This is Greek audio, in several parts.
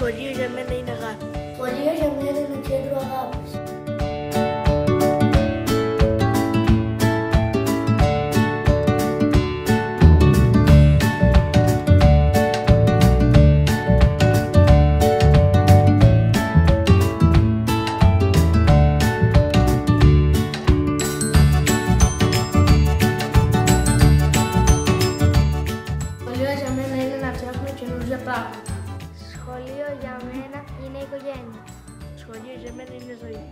σχολείο για μένα είναι αγάπη. Σχολείο για μένα είναι κέντρο αγάπης. Σχολείο για μένα είναι οικογένεια. Σχολείο για μένα είναι ζωή.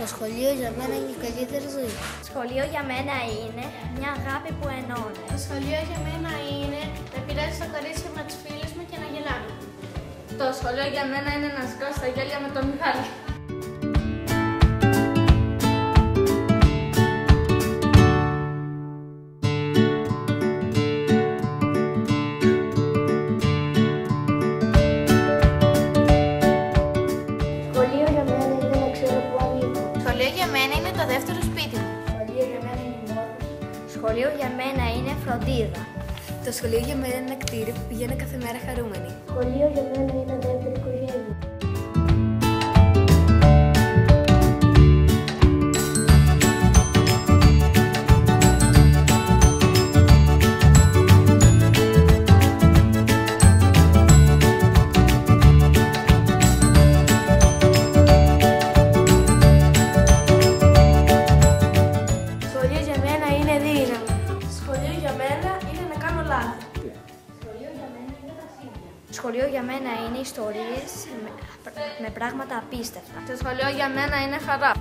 Το σχολείο για μένα είναι η καλύτερη ζωή. Σχολείο για μένα είναι μια αγάπη που ενώνει. Το σχολείο για μένα είναι να πειράζει τα κορίτσια με τους φίλους μου και να γελάμε. Το σχολείο για μένα είναι να σηκώσει τα γέλια με τον Μιχάλη. Σχολείο για μένα είναι να ξέρω που ανήκω. Σχολείο για μένα είναι το δεύτερο σπίτι μου. Σχολείο για μένα είναι η μόρφωση. Σχολείο για μένα είναι φροντίδα. Το σχολείο για μένα είναι ένα κτίριο που πηγαίνω κάθε μέρα χαρούμενη. Σχολείο για μένα είναι δεύτερη οικογένεια. Σχολείο για μένα είναι δύναμη. Σχολείο για μένα είναι να κάνω λάθη. Σχολείο για μένα είναι ιστορίες με πράγματα απίστευτα. Το σχολείο για μένα είναι χαρά.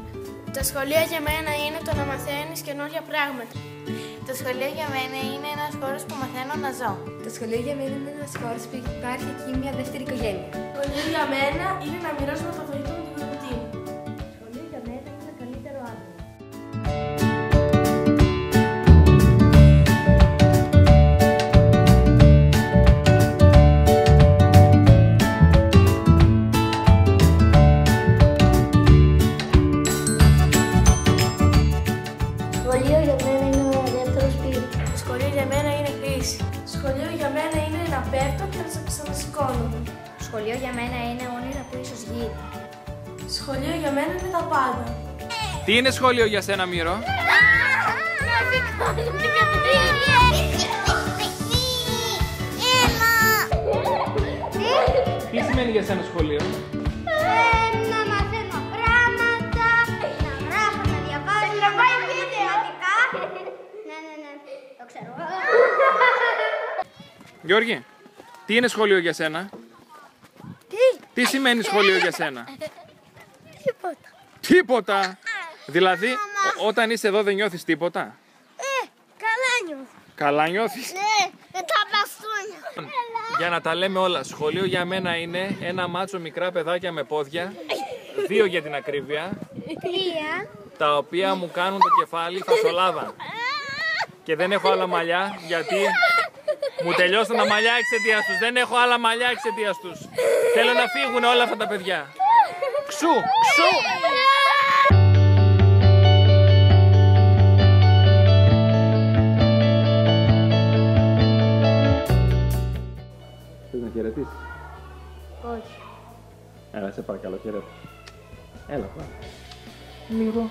Το σχολείο για μένα είναι το να μαθαίνεις καινούργια πράγματα. Το σχολείο για μένα είναι ένας χώρος που μαθαίνω να ζω. Το σχολείο για μένα είναι ένας χώρος που υπάρχει εκεί μια δεύτερη οικογένεια. Το σχολείο για μένα είναι να μοιράζομαι το φαγητό με την κολλητή μου. Σχολείο για μένα είναι ένα καλύτερο άτομο. Σχολείο για μένα είναι ένα δεύτερο σπίτι. Το σχολείο για μένα είναι χρήση. Σχολείο για μένα είναι να πέφτω και να σε ξανασηκώνω. Σχολείο για μένα είναι όνειρα που ίσως γίνει. Σχολείο για μένα είναι τα πάντα. Τι είναι σχολείο για σένα, Μύρο? Τι σημαίνει για σένα σχολείο? Να μαθαίνω πράγματα, να γράφω, να διαβάζω, να πάει μαθηματικά. Ναι, το ξέρω. Γιώργη, τι είναι σχολείο για σένα? Τι σημαίνει σχολείο για σένα? Τίποτα. Τίποτα! Δηλαδή, όταν είσαι εδώ δεν νιώθεις τίποτα? Καλά νιώθω. Καλά νιώθεις? Ναι, με τα μπαστούνια. Για να τα λέμε όλα, σχολείο για μένα είναι ένα μάτσο μικρά παιδάκια με πόδια, 2 για την ακρίβεια, τα οποία μου κάνουν το κεφάλι φασολάδα. Και δεν έχω άλλα μαλλιά γιατί μου τελειώσαν τα μαλλιά εξαιτίας τους. Δεν έχω άλλα μαλλιά εξαιτίας τους. Θέλω να φύγουν όλα αυτά τα παιδιά. Ξου, ξου! Θες να χαιρετήσεις? Όχι. Έλα, σε παρακαλώ, χαιρέτα. Έλα, πάμε. Λίγο.